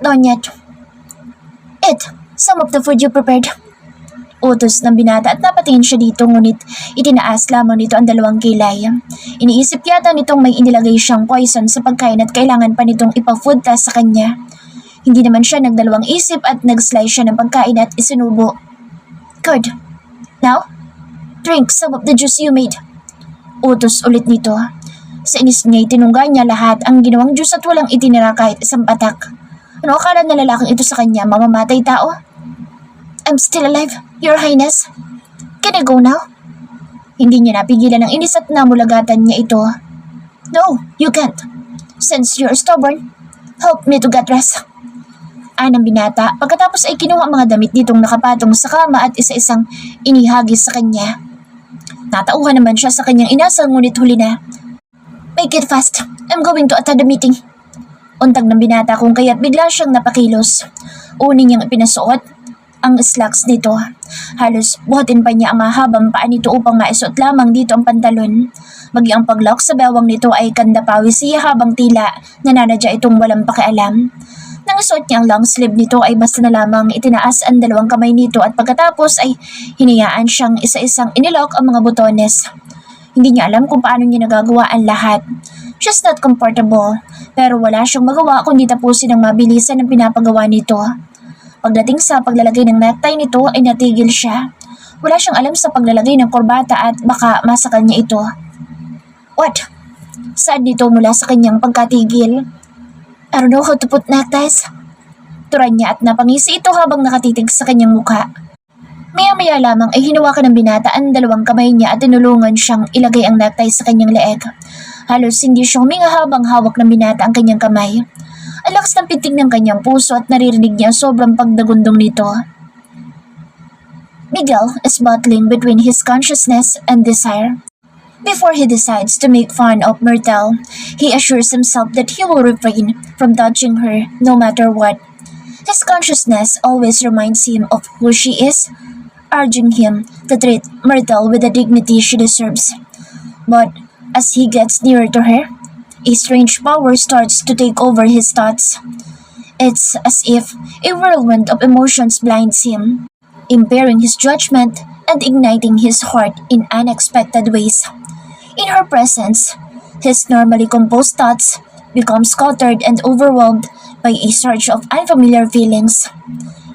done yet. Eat some of the food you prepared. Utos ng binata at napatingin siya dito ngunit itinaas lamang nito ang dalawang kilay. Iniisip yata nitong may inilagay siyang poison sa pagkain at kailangan pa nitong ipa-food test sa kanya. Hindi naman siya nagdalawang isip at nag-slice siya ng pagkain at isinubo. Good. Now, drink some of the juice you made. Utos ulit nito. Sa inis niya itinungga niya lahat ang ginawang juice at walang itinira kahit isang patak. Ano akala na lalaking ito sa kanya, mamamatay tao? I'm still alive, Your Highness. Can I go now? Hindi niya napigilan ang inis at namulagatan niya ito. No, you can't. Since you're stubborn, help me to get rest. Anang binata, pagkatapos ay kinuha ang mga damit nitong nakapatong sa kama at isa-isang inihagis sa kanya. Natauhan naman siya sa kanyang inasal ngunit huli na. Make it fast. I'm going to attend the meeting. Untag ng binata kung kaya't bigla siyang napakilos. Uni niyang ipinasuot ang slacks nito. Halos buhatin pa niya ang mahabang paa nito upang maisuot lamang dito ang pantalon. Maging ang paglock sa bewang nito ay kandapawis siya habang tila nananadya itong walang pakialam. Nang isuot niya ang long sleeve nito ay basta na lamang itinaas ang dalawang kamay nito at pagkatapos ay hinayaan siyang isa-isang inilock ang mga butones. Hindi niya alam kung paano niya nagagawa ang lahat. She's not comfortable, pero wala siyang magawa kundi tapusin ang mabilisan ng pinapagawa nito. Pagdating sa paglalagay ng necktie nito ay natigil siya. Wala siyang alam sa paglalagay ng korbata at baka masakal niya ito. What? Saan nito mula sa kanyang pagkatigil? I don't know how to put neckties. Turan niya at napangisi ito habang nakatitig sa kanyang mukha. Maya-maya lamang ay hinawakan ng binata ang dalawang kamay niya at tinulungan siyang ilagay ang necktie sa kanyang leeg. Halos hindi siya huminga habang hawak ng binata ang kanyang kamay. Ang lakas ng pitik ng kanyang puso at naririnig niya sobrang pagdagundong nito. Miguel is battling between his consciousness and desire. Before he decides to make fun of Myrtle, he assures himself that he will refrain from touching her no matter what. His consciousness always reminds him of who she is, urging him to treat Myrtle with the dignity she deserves. But as he gets nearer to her, a strange power starts to take over his thoughts. It's as if a whirlwind of emotions blinds him, impairing his judgment and igniting his heart in unexpected ways. In her presence, his normally composed thoughts become scattered and overwhelmed by a surge of unfamiliar feelings.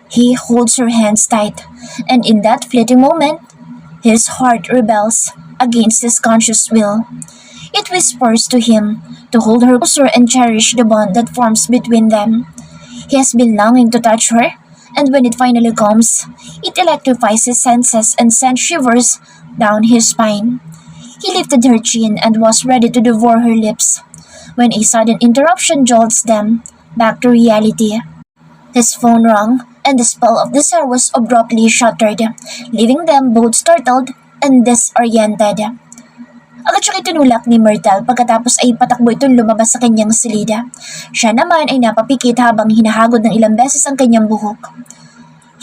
He holds her hands tight, and in that fleeting moment, his heart rebels against his conscious will. It whispers to him to hold her closer and cherish the bond that forms between them. He has been longing to touch her, and when it finally comes, it electrifies his senses and sends shivers down his spine. He lifted her chin and was ready to devour her lips, when a sudden interruption jolts them back to reality. His phone rang, and the spell of desire was abruptly shattered, leaving them both startled and disoriented. Agad siyang itinulak ni Myrtle pagkatapos ay patakbo itong lumabas sa kanyang silida. Siya naman ay napapikit habang hinahagod ng ilang beses ang kanyang buhok.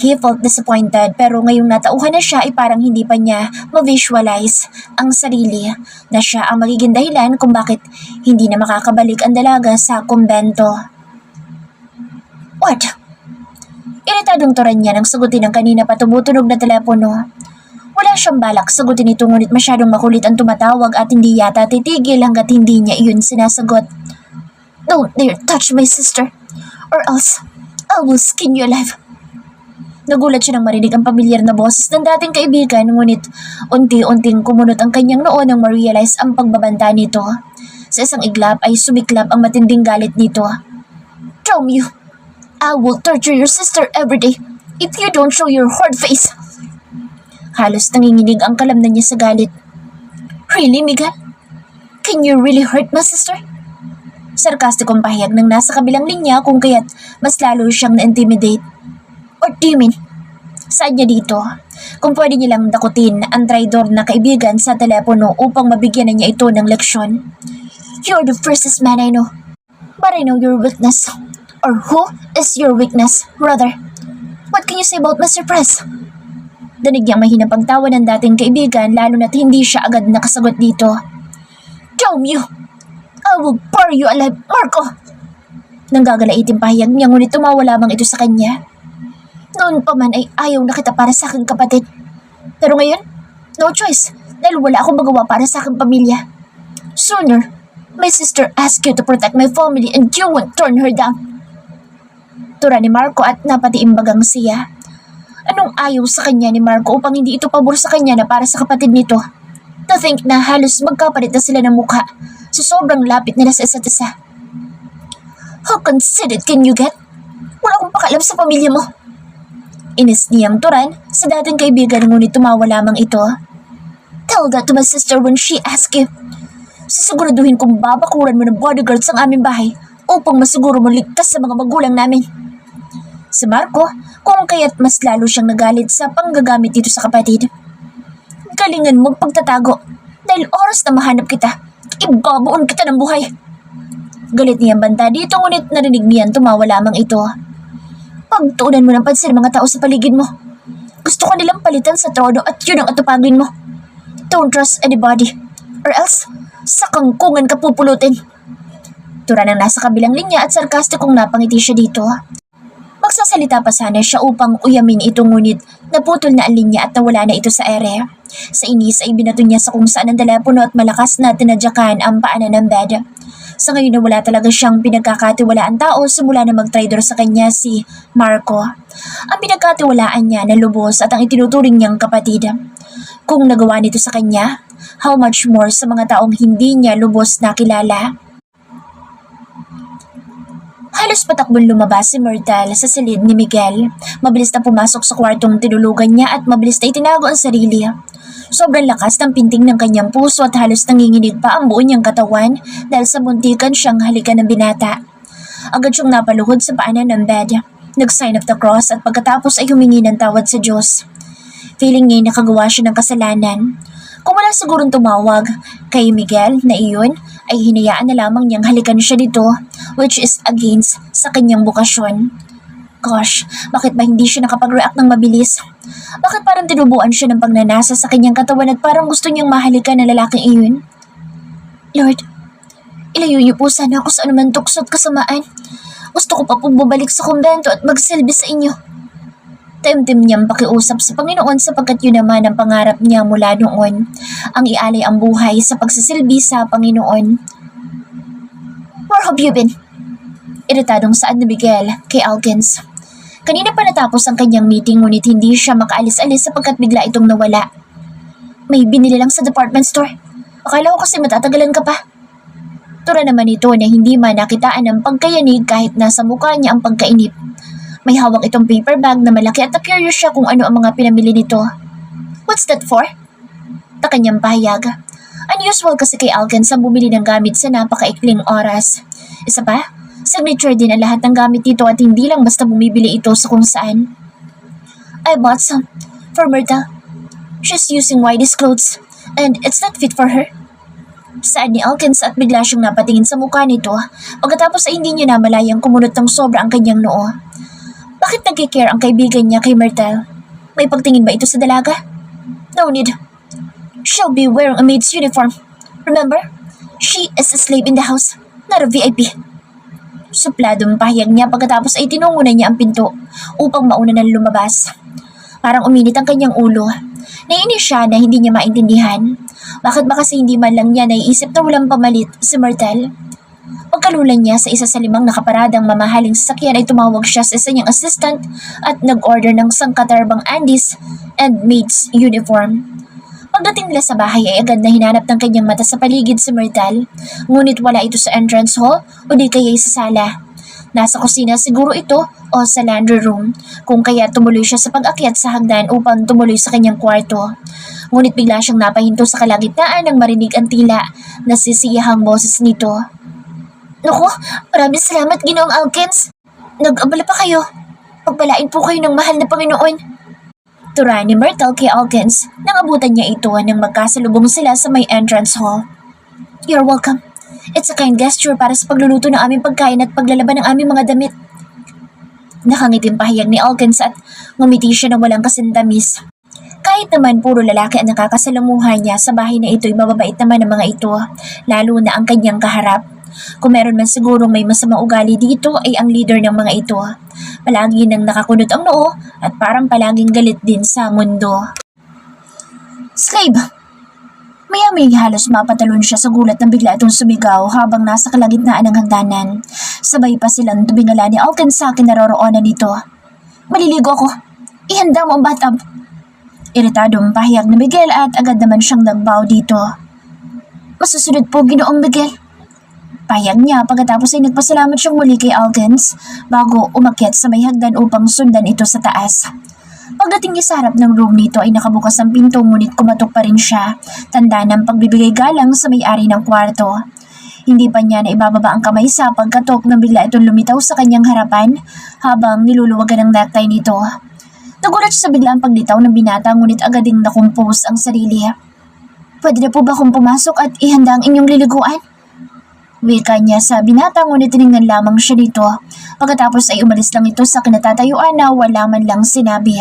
He felt disappointed pero ngayong natauhan na siya ay parang hindi pa niya ma-visualize ang sarili na siya ang magiging dahilan kung bakit hindi na makakabalik ang dalaga sa kumbento. What? Iritadong turan niya nang sagutin ang kanina pa tumutunog na telepono. Wala siyang balak sagutin ito ngunit masyadong makulit ang tumatawag at hindi yata titigil hanggat hindi niya iyon sinasagot. Don't dare touch my sister or else I will skin you alive. Nagulat siya nang marinig ang pamilyar na boses ng dating kaibigan ngunit unti-unting kumunot ang kanyang noo nang ma-realize ang pagbabanta nito. Sa isang iglap ay sumiklab ang matinding galit nito. Damn you! I will torture your sister every day if you don't show your hard face. Halos nanginginig ang kalamnan niya sa galit. Really, Miguel? Can you really hurt my sister? Sarkastikong pahayag ng nasa kabilang linya kung kaya't mas lalo siyang na-intimidate. What do you mean? Saan niya dito? Kung pwede nilang dakutin ang traidor na kaibigan sa telepono upang mabigyan na niya ito ng leksyon. You're the fiercest man I know. But I know your weakness. Or who is your weakness, rather? What can you say about Mr. Press? Danig niyang mahinang pagtawa ng dating kaibigan lalo na't hindi siya agad nakasagot dito. Damn you! I will bury you alive, Marco! Nanggagalaitin pahayag niya ngunit tumawa lamang ito sa kanya. Noon pa man ay ayaw na kita para sa aking kapatid. Pero ngayon, no choice dahil wala akong magawa para sa aking pamilya. Sooner, my sister asked you to protect my family and you won't turn her down. Tura ni Marco at napatiimbagang siya. Anong ayaw sa kanya ni Marco upang hindi ito pabor sa kanya na para sa kapatid nito? To think na halos magkapalit na sila ng mukha sa sobrang lapit nila sa isa't isa. How conceited can you get? Wala akong pakalam sa pamilya mo. Inis niyang turan sa dating kaibigan ngunit tumawa lamang ito. Tell that to my sister when she asks you. Sisiguraduhin kong babakuran mo ng bodyguards ang aming bahay upang masiguro mo ligtas sa mga magulang namin. Si Marco, kung kaya't mas lalo siyang nagalit sa panggagamit dito sa kapatid. Galingan mo pagtatago dahil oras na mahanap kita, ibabaon kita ng buhay. Galit niyang banta dito ngunit narinig niyan tumawa lamang ito. Pagtuunan mo ng pansin mga tao sa paligid mo. Gusto ko nilang palitan sa trono at yun ang atupagin mo. Don't trust anybody or else sa kangkungan ka pupulutin. Tura ng nasa kabilang linya at sarkastikong napangiti siya dito. Magsasalita pa sana siya upang uyamin ito ngunit naputol na ang linya at nawala na ito sa ere. Sa inis ay binato niya sa kung saan ang telepono at malakas na tinadyakan ang paanan ng bed. Sa ngayon na wala talaga siyang pinagkakatiwalaan tao simula na mag-traidor sa kanya si Marco. Ang pinagkatiwalaan niya na lubos at ang itinuturing niyang kapatid. Kung nagawa nito sa kanya, how much more sa mga taong hindi niya lubos na kilala. Halos patakbong lumabas si Myrtle sa silid ni Miguel. Mabilis na pumasok sa kwartong tinulugan niya at mabilis na itinago ang sarili. Sobrang lakas ng pinting ng kanyang puso at halos nanginginig pa ang buo niyang katawan dahil sa muntikan siyang halikan ng binata. Agad siyang napaluhod sa paanan ng bed. Nag-sign of the cross at pagkatapos ay humingi ng tawad sa Diyos. Feeling niya nakagawa siya ng kasalanan. Kung wala sigurong tumawag kay Miguel na iyon, ay hinayaan na lamang niyang halikan siya dito, which is against sa kanyang bukasyon. Gosh, bakit ba hindi siya nakapag-react ng mabilis? Bakit parang tinubuan siya ng pagnanasa sa kanyang katawan at parang gusto niyang mahalikan ng lalaking iyon? Lord, ilayo niyo po sana ako sa anumang tukso at kasamaan. Gusto ko pa po bumalik sa kumbento at magsilbi sa inyo. Temtem niyang pakiusap sa Panginoon sapagkat yun naman ang pangarap niya mula noon, ang ialay ang buhay sa pagsisilbi sa Panginoon. Where have you been? Iritadong saad ni Miguel kay Alkins. Kanina pa natapos ang kanyang meeting ngunit hindi siya makaalis-alis sapagkat bigla itong nawala. May binili lang sa department store. Akala ko kasi matatagalan ka pa. Tura naman ito na hindi man nakitaan ng pagkayanig kahit nasa mukha niya ang pagkainip. May hawak itong paper bag na malaki at na-curious siya kung ano ang mga pinamili nito. What's that for? Ta kanyang pahayag. Unusual kasi kay Alkins ang bumili ng gamit sa napakaikling oras. Isa pa, signature din ang lahat ng gamit dito at hindi lang basta bumibili ito sa kung saan. I bought some for Myrtle. She's using whitest clothes and it's not fit for her. Saan ni Alkins at bigla siyang napatingin sa mukha nito pagkatapos ay hindi niya namalayang kumunot ng sobra ang kanyang noo. Bakit nag-care ang kaibigan niya kay Myrtle? May pagtingin ba ito sa dalaga? No need. She'll be wearing a maid's uniform. Remember? She is a slave in the house, not a VIP. Supladong pahayag niya pagkatapos ay tinungunan niya ang pinto upang mauna na lumabas. Parang uminit ang kanyang ulo. Naiinis siya na hindi niya maintindihan. Bakit ba kasi hindi man lang niya naiisip na walang pamalit si Myrtle? Pagkalulan niya sa isa sa 5 nakaparadang mamahaling sasakyan ay tumawag siya sa isa niyang assistant at nag-order ng sangkatarbang Andes and maid's uniform. Pagdating nila sa bahay ay agad na hinanap ng kanyang mata sa paligid si Myrtle, ngunit wala ito sa entrance hall o di kaya sa sala. Nasa kusina siguro ito o sa laundry room, kung kaya tumuloy siya sa pag-akyat sa hagdan upang tumuloy sa kanyang kwarto. Ngunit bigla siyang napahinto sa kalagitnaan nang marinig ang tila na sisiyahang boses nito. Naku, maraming salamat Ginoong Alkins. Nag-abala pa kayo. Pagpalain po kayo ng mahal na Panginoon. Tura ni Myrtle kay Alkins nang abutan niya ito nang magkasalubong sila sa may entrance hall. You're welcome. It's a kind gesture para sa pagluluto ng aming pagkain at paglalaban ng aming mga damit. Nakangiting pahayag ni Alkins at ngumiti siya ng walang kasintamis. Kahit naman puro lalaki ang nakakasalamuhan niya sa bahay na ito'y mababait naman ang mga ito, lalo na ang kanyang kaharap. Kung meron man sigurong may masamang ugali dito ay ang leader ng mga ito. Palagi nang nakakunot ang noo at parang palaging galit din sa mundo. Slave! Maya-may halos mapatalon siya sa gulat nang bigla itong sumigaw habang nasa kalagitnaan ng hagdanan. Sabay pa silang tumingala ni Alken sa kinaroroonan nito. Maliligo ako. Ihanda mo ang bathtub. Iritadong pahiyag ni Miguel at agad naman siyang nagbow dito. Masusunod po, Ginoong Miguel. Pahiyag niya pagkatapos ay nagpasalamat siyang muli kay Alkins bago umakyat sa may hagdan upang sundan ito sa taas. Pagdating niya sa harap ng room nito ay nakabukas ang pinto ngunit kumatok pa rin siya, tanda ng pagbibigay galang sa may-ari ng kwarto. Hindi pa niya na ibababa ang kamay sa pagkatok nang bigla itong lumitaw sa kanyang harapan habang niluluwagan ng necktie nito. Nagulat siya sa biglang paglitaw ng binata ngunit agad ding nakumpose ang sarili. Pwede na po ba akong pumasok at ihanda ang inyong liliguan? Wika niya sa binata ngunit tiningnan lamang siya dito. Pagkatapos ay umalis lang ito sa kinatatayuan na wala man lang sinabi.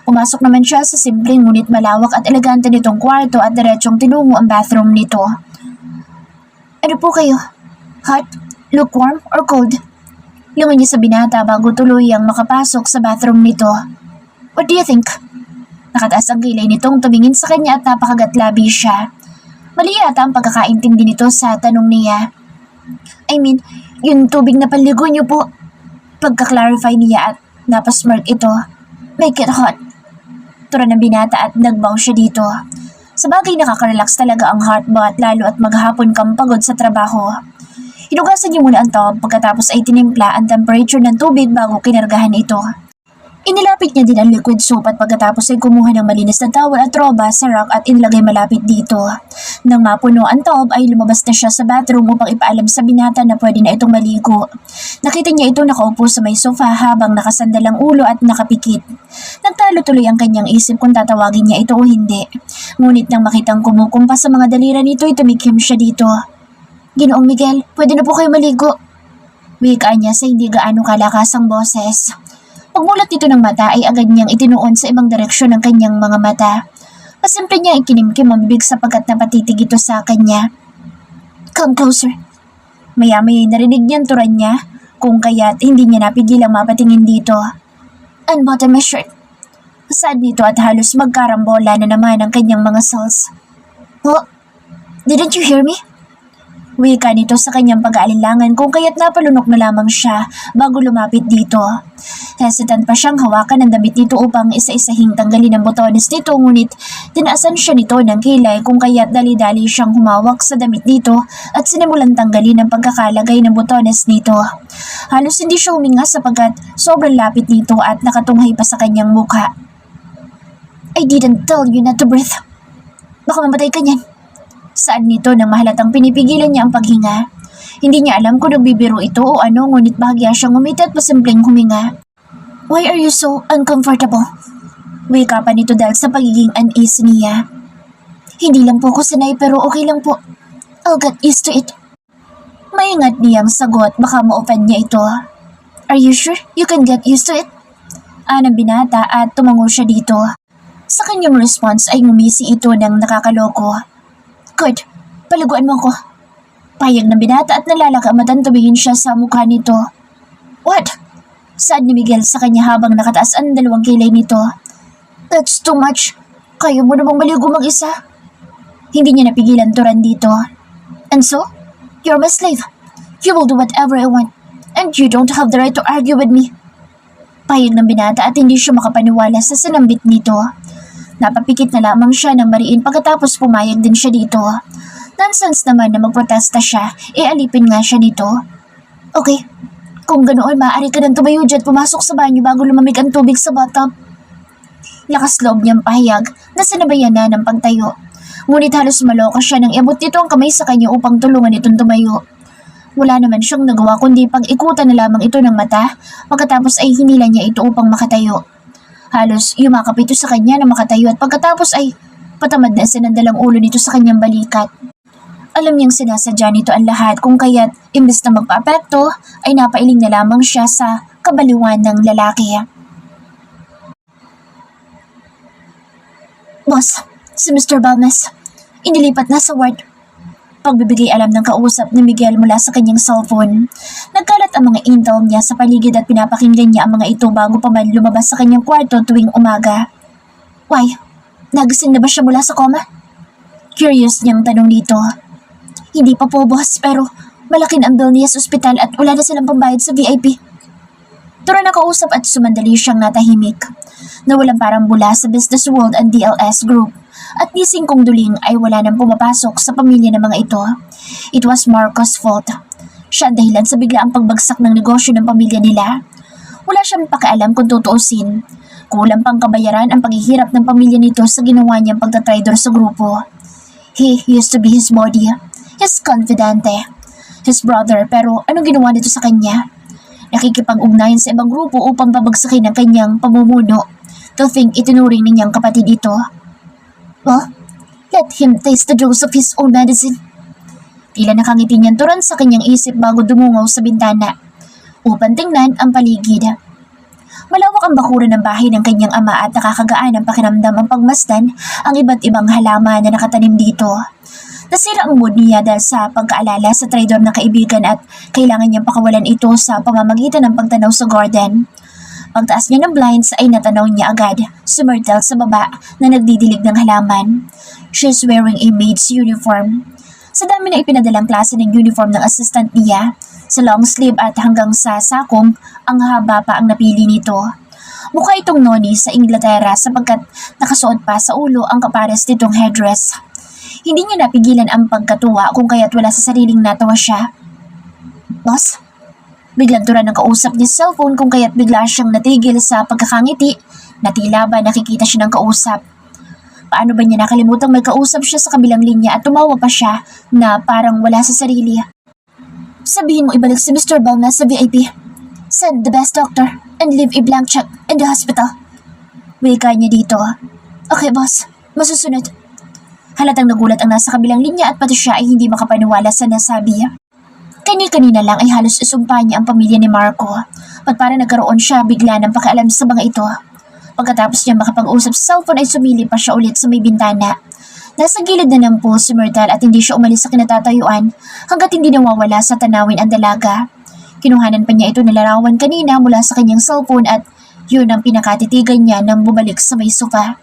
Pumasok naman siya sa simpleng ngunit malawak at elegante nitong kwarto at diretsong tinungo ang bathroom nito. Ano po kayo? Hot, lukewarm, or cold? Lungan niya sa binata bago tuluyang makapasok sa bathroom nito. What do you think? Nakataas ang kilay nitong tumingin sa kanya at napakagatlabi siya. Mali yata ang pagkakaintindi nito sa tanong niya. I mean, yung tubig na panligo niyo po. Pagka-clarify niya at napasmirk ito. Make it hot. Tura ng binata at nagbaw siya dito. Sa bagay nakaka-relax talaga ang hot bath lalo at maghapon kang pagod sa trabaho. Hinugasan niya muna ang tub pagkatapos ay tinimpla ang temperature ng tubig bago kinargahan ito. Inilapit niya din ang liquid soap at pagkatapos ay kumuha ng malinis na towel at roba sa rack at inilagay malapit dito. Nang mapuno ang tub ay lumabas na siya sa bathroom upang ipaalam sa binata na pwede na itong maligo. Nakita niya ito nakaupo sa may sofa habang nakasandal ang ulo at nakapikit. Nagtalo tuloy ang kanyang isip kung tatawagin niya ito o hindi. Ngunit nang makitang kumukumpas sa mga dalira nito ay tumikim siya dito. Ginoong Miguel, pwede na po kayo maligo. Wika niya sa hindi gaano kalakas ang boses. Pagmulat nito ng mata ay agad niyang itinuon sa ibang direksyon ng kanyang mga mata. Pasimple niya ikinimkim ang bibig sapagkat napatitig ito sa kanya. Come closer. Maya-maya narinig niyang turan niya kung kaya't hindi niya napigilang mapatingin dito. Unbutton my shirt. Sad nito at halos magkarambola na naman ang kanyang mga cells. Oh, didn't you hear me? Wika nito sa kanyang pag-aalinlangan kung kaya't napalunok na lamang siya bago lumapit dito. Hesitant pa siyang hawakan ang damit nito upang isa-isahing tanggalin ang botones nito ngunit tinaasan siya nito ng kilay kung kaya't dali-dali siyang humawak sa damit nito at sinimulan tanggalin ang pagkakalagay ng botones nito. Halos hindi siya huminga sapagkat sobrang lapit nito at nakatunghay pa sa kanyang mukha. I didn't tell you not to breathe. Baka mamatay ka niyan. Saan nito nang mahalatang pinipigilan niya ang paghinga. Hindi niya alam kung nagbibiro ito o ano ngunit bahagya siyang umiti at pasimpleng huminga. Why are you so uncomfortable? Wika pa nito dahil sa pagiging uneasy niya. Hindi lang po ako sanay pero okay lang po. I'll get used to it. Maingat niyang sagot baka ma-offend niya ito. Are you sure you can get used to it? Anang binata at tumango siya dito. Sa kanyang response ay ngumisi ito ng nakakaloko. Good, paliguan mo ako. Payag ng binata at nalalaka matang tumingin siya sa mukha nito. What? Saad ni Miguel sa kanya habang nakataas ang dalawang kilay nito. That's too much. Kaya mo namang maligo mag-isa. Hindi niya napigilan turan dito. And so, you're my slave. You will do whatever I want. And you don't have the right to argue with me. Payag ng binata at hindi siya makapaniwala sa sinambit nito. Napapikit na lamang siya ng mariin pagkatapos pumayag din siya dito. Nonsense naman na magprotesta siya, alipin nga siya nito. Okay, kung ganoon maaari ka nang tumayo dyan at pumasok sa banyo bago lumamig ang tubig sa bathtub. Lakas loob niyang pahayag na sinabayan na ng pagtayo. Ngunit halos maloka siya nang iabot nito ang kamay sa kanya upang tulungan itong tumayo. Wala naman siyang nagawa kundi pag-ikutan na lamang ito ng mata pagkatapos ay hinila niya ito upang makatayo. Halos yumakap ito sa kanya na makatayo at pagkatapos ay patamad na sinandal ang ulo nito sa kanyang balikat. Alam niyang sinasadya nito ang lahat kung kaya't imbes na magpa-apekto ay napailing na lamang siya sa kabaliwan ng lalaki. Boss, si Mr. Balmes, inilipat na sa ward. pagbibigay alam ng kausap ni Miguel mula sa kanyang cellphone. Nagkalat ang mga intel niya sa paligid at pinapakinggan niya ang mga ito bago pa man lumabas sa kanyang kwarto tuwing umaga. Why? Nagising na ba siya mula sa coma? Curious niyang tanong dito. Hindi pa po boss, pero malaki na ang bill niya sa ospital at wala na silang pambayad sa VIP. Tura nakausap at sumandali siyang natahimik. Nawalan parang bula sa Business World and DLS Group at gising kong duling ay wala nang pumapasok sa pamilya ng mga ito. It was Marco's fault. Siya ang dahilan sa biglaang pagbagsak ng negosyo ng pamilya nila. Wala siyang pakialam kung tutuusin. Kulang pang kabayaran ang paghihirap ng pamilya nito sa ginawa niyang pagtatraidor sa grupo. He used to be his body, his confidante, his brother, pero anong ginawa nito sa kanya? Nakikipag-ugnayan sa ibang grupo upang pabagsakin ang kanyang pamumuno. To think itinuring ninyang kapatid ito. Well, let him taste the dose of his own medicine. Tila nakangiti niyang turan sa kanyang isip bago dumungaw sa bintana upang tingnan ang paligid. Malawak ang bakuran ng bahay ng kanyang ama at nakakagaan ang pakiramdam ang pagmasdan ang iba't ibang halaman na nakatanim dito. Nasira ang mood niya dahil sa pagkaalala sa traidor na kaibigan at kailangan niyang pakawalan ito sa pamamagitan ng pagtanaw sa garden. Pagtaas niya ng blinds ay natanaw niya agad si Myrtle sa baba na nagdidilig ng halaman. She's wearing a maid's uniform. Sa dami na ipinadalang klase ng uniform ng assistant niya, sa long sleeve at hanggang sa sakong, ang haba pa ang napili nito. Mukha itong noni sa Inglaterra sapagkat nakasuot pa sa ulo ang kapares nitong headdress. Hindi niya napigilan ang pagkatuwa kung kaya't wala sa sariling natawa siya. Boss? Biglang tura ng kausap niya sa cellphone kung kaya't bigla siyang natigil sa pagkakangiti na tila ba nakikita siya ng kausap. Paano ba niya nakalimutang may kausap siya sa kabilang linya at tumawa pa siya na parang wala sa sarili. Sabihin mo ibalik si Mr. Balma sa VIP. Send the best doctor and leave a blank check in the hospital. Wika niya dito. Okay boss, masusunod. Halatang nagulat ang nasa kabilang linya at pati siya ay hindi makapaniwala sa nasabi. Kani-kanina lang ay halos isumpa niya ang pamilya ni Marco. At para nagkaroon siya bigla ng pakialam sa mga ito. Pagkatapos niya makapag-usap sa cellphone ay sumili pa siya ulit sa may bintana. Nasa gilid na ng pool si Myrtle at hindi siya umalis sa kinatatayuan hanggat hindi nawawala sa tanawin ang dalaga. Kinuhanan pa niya ito na larawan kanina mula sa kanyang cellphone at yun ang pinakatitigan niya nang bumalik sa may sofa.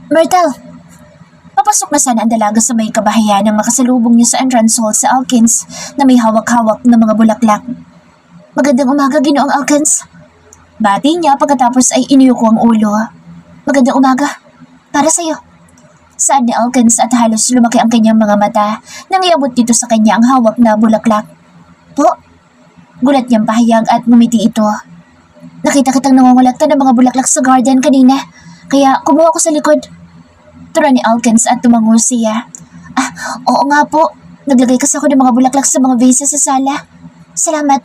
Myrtle! Papasok na sana ang dalaga sa may kabahayan nang makasalubong niya sa entrance hall sa Alkins na may hawak-hawak na mga bulaklak. Magandang umaga, Ginoong Alkins. Bati niya pagkatapos ay iniyuko ang ulo. Magandang umaga. Para sa'yo. Saad ni Alkins at halos lumaki ang kanyang mga mata nang iabot dito sa kanya ang hawak na bulaklak. Po? Gulat niyang pahayag at ngumiti ito. Nakita kitang nangungulekta ng mga bulaklak sa garden kanina, kaya kumuha ko sa likod. Tura ni Alkins at tumango siya. Ah, oo nga po. Naglagay kasi ako ng mga bulaklak sa mga vases sa sala. Salamat.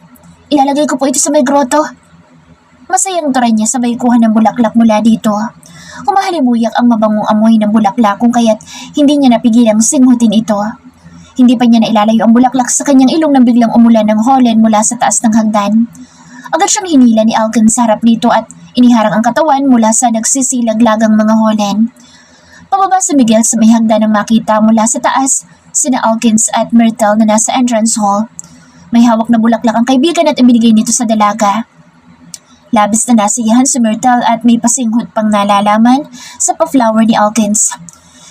Ilalagay ko po ito sa may grotto. Masayang tura niya sabay kuha ng bulaklak mula dito. Humahalimuyak ang mabangong amoy ng bulaklak kung kaya't hindi niya napigilang singhutin ito. Hindi pa niya nailalayo ang bulaklak sa kanyang ilong nang biglang umulan ng holen mula sa taas ng hagdan. Agad siyang hinila ni Alkins sa harap nito at iniharang ang katawan mula sa nagsisilaglagang mga holen. Pababa si Miguel sa may hagdan nang makita mula sa taas sina Alkins at Myrtle na nasa entrance hall. May hawak na bulaklak ang kaibigan at ibinigay nito sa dalaga. Labis na nasiyahan si Myrtle at may pasinghot pang nalalaman sa pa-flower ni Alkins.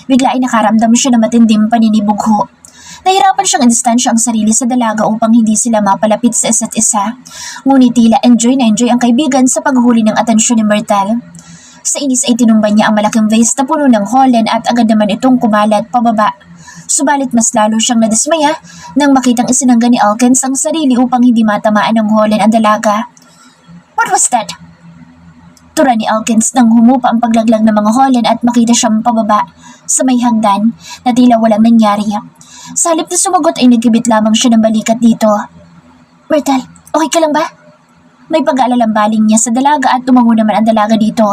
Bigla ay nakaramdam siya ng matinding paninibugho. Nahirapan siyang indistansya ang sarili sa dalaga upang hindi sila mapalapit sa isa't isa. Ngunit tila enjoy na enjoy ang kaibigan sa paghuli ng atensyon ni Myrtle. Sa inis ay tinumban niya ang malaking vase na puno ng holen at agad naman itong kumalat pababa. Subalit mas lalo siyang nadismaya nang makitang isinangga ni Alkins ang sarili upang hindi matamaan ng holen ang dalaga. What was that? Tura ni Alkins nang humupa ang paglaglag ng mga holen at makita siyang pababa sa may hagdan na tila walang nangyari. Sa halip na sumagot ay nagkibit lamang siya ng balikat dito. Myrtle, okay ka lang ba? May pag-aalalambaling niya sa dalaga at tumango naman ang dalaga dito.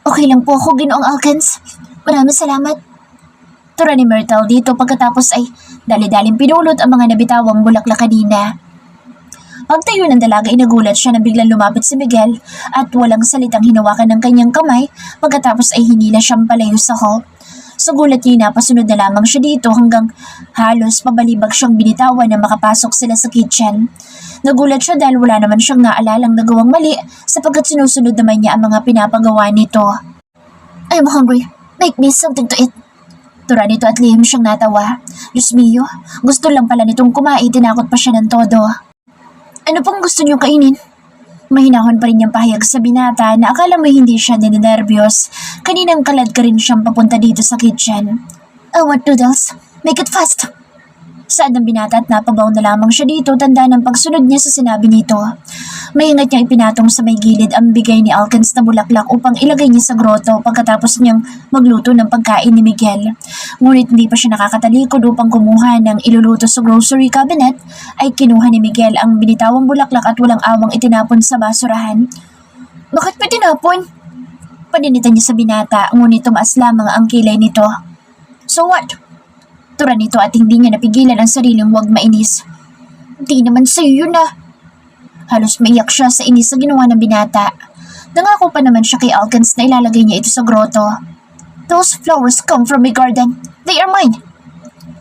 Okay lang po ako, Ginoong Alkins. Maraming salamat. Tura ni Myrtle dito pagkatapos ay dali-daling pinulot ang mga nabitawang bulaklak kanina. Pagtayo ng dalaga ay nagulat siya na biglang lumapit si Miguel at walang salitang hinawakan ng kanyang kamay pagkatapos ay hinila siyang palayo sa hall. Sa gulat niya napasunod na lamang siya dito hanggang halos pabalibag siyang binitawan na makapasok sila sa kitchen. Nagulat siya dahil wala naman siyang naalalang nagawang mali sapagkat sinusunod naman niya ang mga pinapagawa nito. I'm hungry. Make me something to eat. Tura nito at lihim siyang natawa. Diyos mio, gusto lang pala nitong kumain, tinakot pa siya ng todo. Ano pong gusto niyong kainin? Mahinahon pa rin niyang pahayag sa binata na akala mo hindi siya ninenervyos. Kaninang kalad ka rin siyang papunta dito sa kitchen. I want noodles. Make it fast. Saad ng binata at napabaw na lamang siya dito tanda ng pagsunod niya sa sinabi nito. Maingat niyang ipinatong sa may gilid ang bigay ni Alkins na bulaklak upang ilagay niya sa groto pagkatapos niyang magluto ng pagkain ni Miguel. Ngunit hindi pa siya nakakatalikod upang kumuha ng iluluto sa grocery cabinet ay kinuha ni Miguel ang binitawang bulaklak at walang awang itinapon sa basurahan. Bakit pa tinapon? Padinitan niya sa binata ngunit tumaas lamang ang kilay nito. So what? Tura nito at hindi niya napigilan ang sariling huwag mainis. Di naman sa'yo yun ah. Halos maiyak siya sa inis sa ginawa ng binata. Nangako pa naman siya kay Alkins na ilalagay niya ito sa groto. Those flowers come from my garden. They are mine.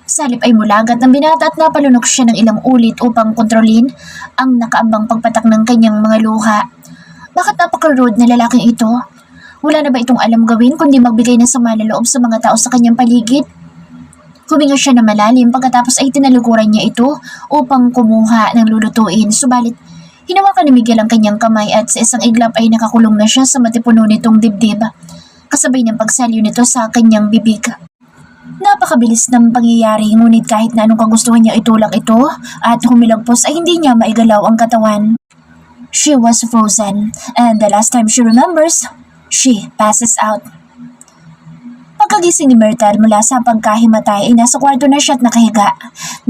Salip ay mulagat ng binata at napalunok siya ng ilang ulit upang kontrolin ang nakaambang pagpatak ng kanyang mga luha. Bakit napaka-rude na lalaking ito? Wala na ba itong alam gawin kundi magbigay ng sama na loob sa mga tao sa kanyang paligid? Huminga siya na malalim pagkatapos ay tinalukuran niya ito upang kumuha ng lulutuin. Subalit, hinawakan ni Miguel ang kanyang kamay at sa isang iglap ay nakakulong na siya sa matipuno nitong dibdib. Kasabay ng pagsalyo nito sa kanyang bibig. Napakabilis ng pangyayari ngunit kahit na anong kagustuhan niya itulak ito at humilagpos ay hindi niya maigalaw ang katawan. She was frozen and the last time she remembers, she passes out. Pagkagising ni Myrtle mula sa pagkahimatay ay nasa kwarto na siya at nakahiga.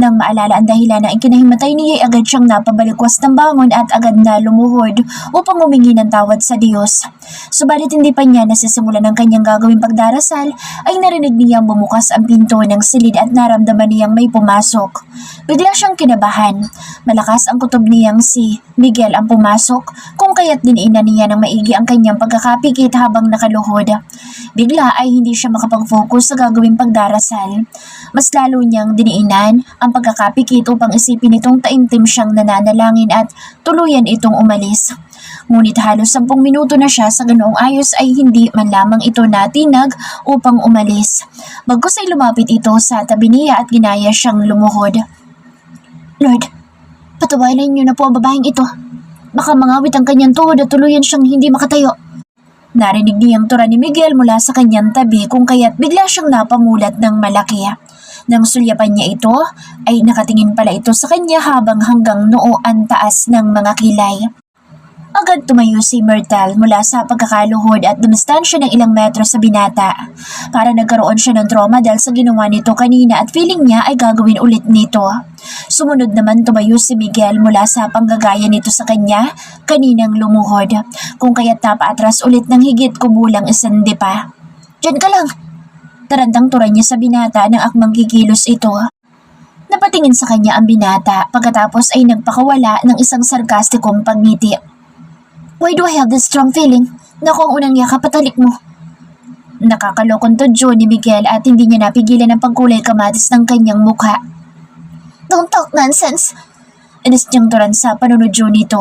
Nang maalala ang dahilan na ikinahimatay niya ay agad siyang napabalikwas ng bangon at agad na lumuhod upang humingi ng tawad sa Diyos. Subalit hindi pa niya nasisimulan ng kanyang gagawing pagdarasal ay narinig niyang bumukas ang pinto ng silid at naramdaman niyang may pumasok. Bigla siyang kinabahan. Malakas ang kutob niyang si Miguel ang pumasok kung kaya't diniinan niya ng maigi ang kanyang pagkakapikit habang nakaluhod. Bigla ay hindi siya makapag-focus sa gagawing pagdarasal. Mas lalo niyang diniinan ang pagkakapikit upang isipin itong taimtim siyang nananalangin at tuluyan itong umalis. Ngunit halos 10 minuto na siya sa ganoong ayos ay hindi man lamang ito natinag upang umalis. Bagkus ay lumapit ito sa tabi niya at ginaya siyang lumuhod. Lord, patawarin niyo na po ang babaeng ito. Baka mangawit ang kanyang tuhod at tuluyan siyang hindi makatayo. Narinig niyang tura ni Miguel mula sa kanyang tabi kung kaya't bigla siyang napamulat ng malaki. Nang sulyapan niya ito, ay nakatingin pala ito sa kanya habang hanggang noo ang taas ng mga kilay. Agad tumayo si Myrtle mula sa pagkakaluhod at dumistansya ng ilang metro sa binata. Para nagkaroon siya ng trauma dahil sa ginawa nito kanina at feeling niya ay gagawin ulit nito. Sumunod naman tumayo si Miguel mula sa panggagaya nito sa kanya kaninang lumuhod, kung kaya't napaatras ulit ng higit kumulang 1 pa. Diyan ka lang! Tarantang turan niya sa binata nang akmang kikilos ito. Napatingin sa kanya ang binata pagkatapos ay nagpakawala ng isang sarkastikong pagngiti. Why do I have this strong feeling na ako ang unang yakap patalik mo? Nakakalokong tudyo ni Miguel at hindi niya napigilan ang pagkulay kamatis ng kanyang mukha. Don't talk nonsense! Inis niyang turan sa panunodyo nito.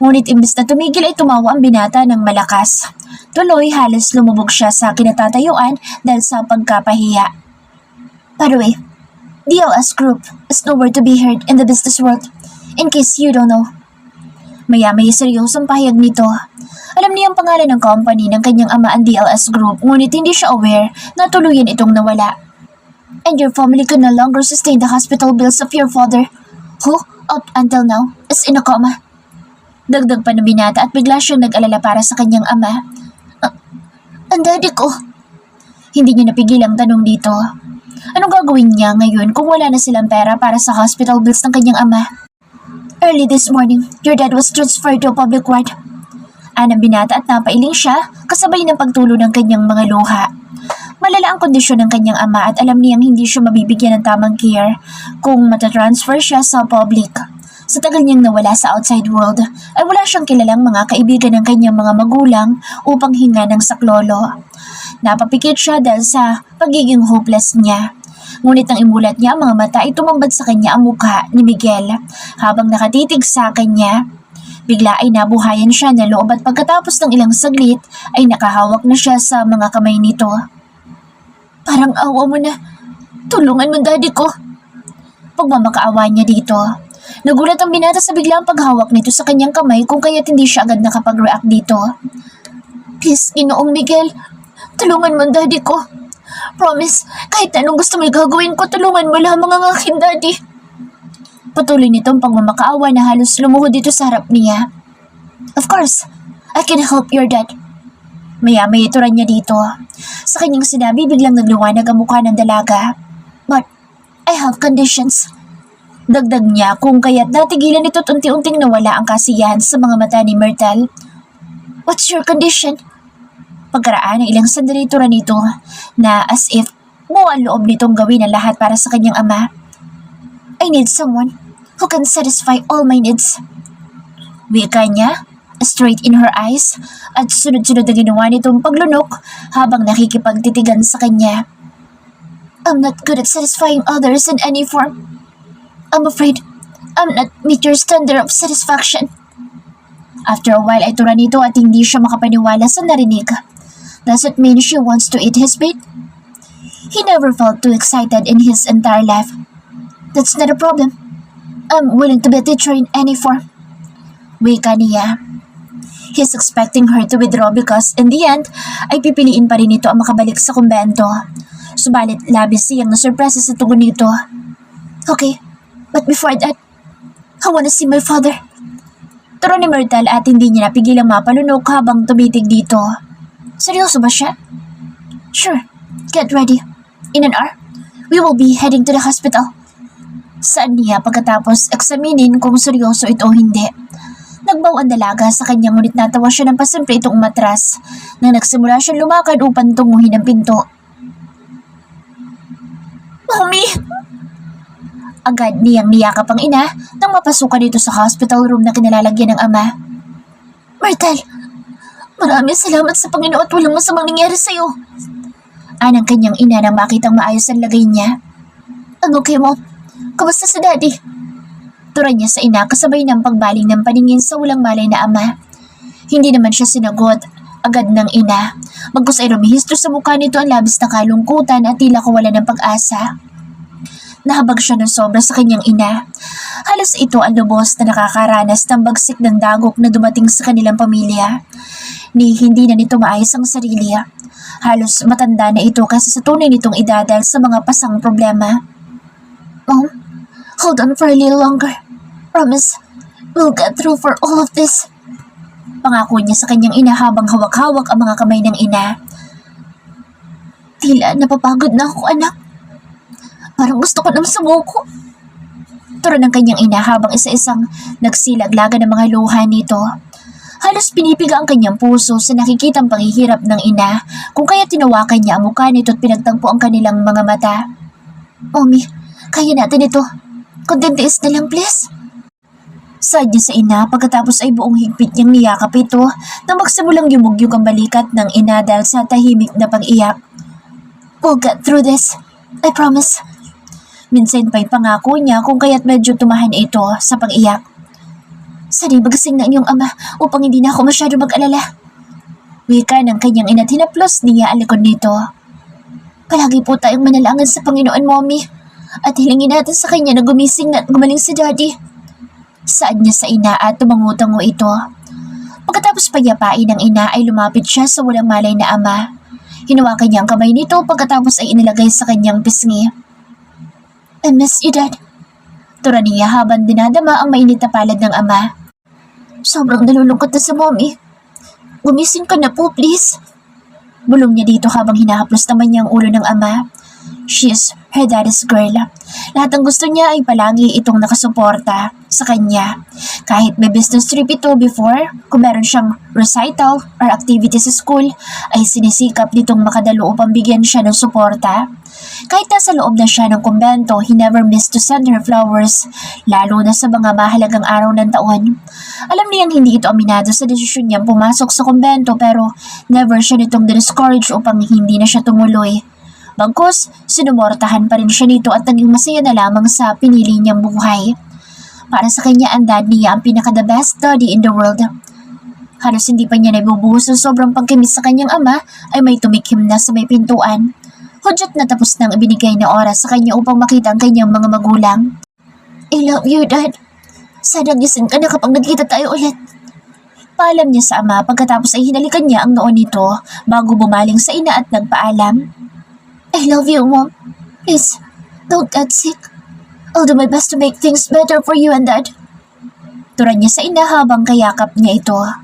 Ngunit imbes na tumigil ay tumawa ang binata ng malakas. Tuloy halos lumubog siya sa kinatatayuan dahil sa pagkapahiya. By the way, DLS Group is nowhere to be heard in the business world, in case you don't know. Maya-maya seryosong pahayag nito. Alam niya ang pangalan ng company ng kanyang ama ang DLS Group, ngunit hindi siya aware na tuluyan itong nawala. And your family could no longer sustain the hospital bills of your father, who, up until now, is in a coma. Dagdag pa ng binata at bigla siyang nag-alala para sa kanyang ama. Ang daddy ko. Hindi niya napigil ang tanong dito. Anong gagawin niya ngayon kung wala na silang pera para sa hospital bills ng kanyang ama? Early this morning, your dad was transferred to a public ward. Anang binata at napailing siya kasabay ng pagtulo ng kanyang mga luha. Malala ang kondisyon ng kanyang ama at alam niyang hindi siya mabibigyan ng tamang care kung matatransfer siya sa public. Sa tagal niyang nawala sa outside world, ay wala siyang kilalang mga kaibigan ng kanyang mga magulang upang hinga ng saklolo. Napapikit siya dahil sa pagiging hopeless niya. Ngunit nang imulat niya ang mga mata ay tumambad sa kanya ang mukha ni Miguel habang nakatitig sa kanya. Bigla ay nabuhayan siya ng loob at pagkatapos ng ilang saglit ay nakahawak na siya sa mga kamay nito. Parang awa mo na. Tulungan mo daddy ko. Pagmamakaawa niya dito. Nagulat ang binata sa biglang paghawak nito sa kanyang kamay kung kaya't hindi siya agad nakapag-react dito. Please, Ginoong Miguel, tulungan mo ang daddy ko. Promise, kahit anong gusto mo gagawin ko, tulungan mo lamang ang aking daddy. Patuloy nitong pagmamakaawa na halos lumuhod dito sa harap niya. Of course, I can help your dad. Maya-maya ituran niya dito. Sa kanyang sinabi, biglang nagliwanag ang mukha ng dalaga. But, I have conditions. Dagdag niya kung kaya't natigilan ito't unti-unting nawala ang kasiyahan sa mga mata ni Myrtle. What's your condition? Pagkaraan ng ilang sandali ituran nito na as if buo ang loob nitong gawin ang lahat para sa kanyang ama. I need someone who can satisfy all my needs. Wika niya, straight in her eyes, at sunod-sunod na ginawa nitong paglunok habang nakikipagtitigan sa kanya. I'm not good at satisfying others in any form. I'm afraid I'm not meet your standard of satisfaction. After a while ay tura nito at hindi siya makapaniwala sa narinig. Does it mean she wants to eat his bait? He never felt too excited in his entire life. That's not a problem. I'm willing to be a teacher in any form. Wika niya. He's expecting her to withdraw because in the end ay pipiliin pa rin ito ang makabalik sa kumbento. Subalit labis siyang nasurpresa sa tugon nito. Okay, but before that, I wanna see my father. Turo ni Myrtle at hindi niya napigilang mapalunok habang tumitig dito. Seryoso ba siya? Sure, get ready. In an hour, we will be heading to the hospital. Saan niya pagkatapos eksaminin kung seryoso ito o hindi. Nagbaw ang dalaga sa kanya ngunit natawa siya ng pasimple itong umatras nang nagsimula siya lumakad upang tunguhin ang pinto. Mommy! Agad niyang niyakap ang ina nang mapasukan dito sa hospital room na kinalalagyan ng ama. Myrtle, maraming salamat sa Panginoon at walang masamang nangyari sa'yo. Anang kanyang ina nang makitang maayos ang lagay niya. I'm okay, Mom. Kamusta si Daddy? Turan niya sa ina kasabay ng pagbaling ng paningin sa walang malay na ama. Hindi naman siya sinagot agad ng ina. Bagkus ay rumihistro sa mukha nito ang labis na kalungkutan at tila kawalan ng pag-asa. Nahabag siya ng sobra sa kanyang ina. Halos ito ang lubos na nakakaranas ng bagsik ng dagok na dumating sa kanilang pamilya. Hindi na nito maayos ang sarili. Halos matanda na ito kasi sa tunay nitong edad dahil sa mga pasang problema. Mom, hold on for a little longer. Promise, we'll get through for all of this. Pangako niya sa kanyang ina habang hawak-hawak ang mga kamay ng ina. Tila napapagod na ako, anak. Parang gusto ko nang sumuko. Turo ng kanyang ina habang isa-isang nagsilaglaga ng mga luha nito. Halos pinipiga ang kanyang puso sa nakikitang panghihirap ng ina kung kaya tinawakan niya ang mukha nito at pinagtagpo ang kanilang mga mata. Mommy, kaya natin ito. Kontintiis na lang, please. Sad niya sa ina pagkatapos ay buong higpit niyang niyakap ito nang magsimulang yumugyug ang balikat ng ina dahil sa tahimik na pag-iyak. We'll get through this. I promise. Minsan pa'y pangako niya kung kaya't medyo tumahan ito sa pag-iyak. Sana'y magasing na inyong ama upang hindi na ako masyado mag-alala. Wika ng kanyang ina at hinaplos niya ang likod nito. Palagi po tayong manalangin sa Panginoon, Mommy. At hilingin natin sa kanya na gumising na at gumaling si Daddy. Saad niya sa ina at tumangutango ito. Pagkatapos payapain ng ina ay lumapit siya sa walang malay na ama. Hinawakan niya ang kamay nito pagkatapos ay inilagay sa kanyang pisngi. I miss you, Dad. Tura niya habang dinadama ang mainit na palad ng ama. Sobrang nalulungkot na sa Mommy. Gumising ka na po, please. Bulong niya dito habang hinahaplos naman niya ang ulo ng ama. She's her daddy's girl. Lahat ng gusto niya ay palagi itong nakasuporta sa kanya. Kahit may business trip ito before, kung meron siyang recital or activity sa school, ay sinisikap nitong makadalo upang bigyan siya ng suporta. Kahit nasa loob na siya ng kumbento, he never missed to send her flowers, lalo na sa mga mahalagang araw ng taon. Alam niyang hindi ito aminado sa desisyon niyang pumasok sa kumbento pero never siya nitong discourage upang hindi na siya tumuloy. Bagkus, sinumortahan pa rin siya nito at naging masaya na lamang sa pinili niyang buhay. Para sa kanya, ang dad niya ang pinaka-the best daddy in the world. Halos hindi pa niya nabubuhos ng sobrang pagkimis sa kanyang ama ay may tumikim na sa may pintuan. Hudyat na tapos nang ibinigay na oras sa kanya upang makita ang kanyang mga magulang. I love you, Dad. Sana gising ka na kapag nagkita tayo ulit. Paalam niya sa ama pagkatapos ay hinalikan niya ang noon nito bago bumaling sa ina at nagpaalam. I love you, Mom. Please, don't get sick. I'll do my best to make things better for you and Dad. Turan niya sa ina habang kayakap niya ito.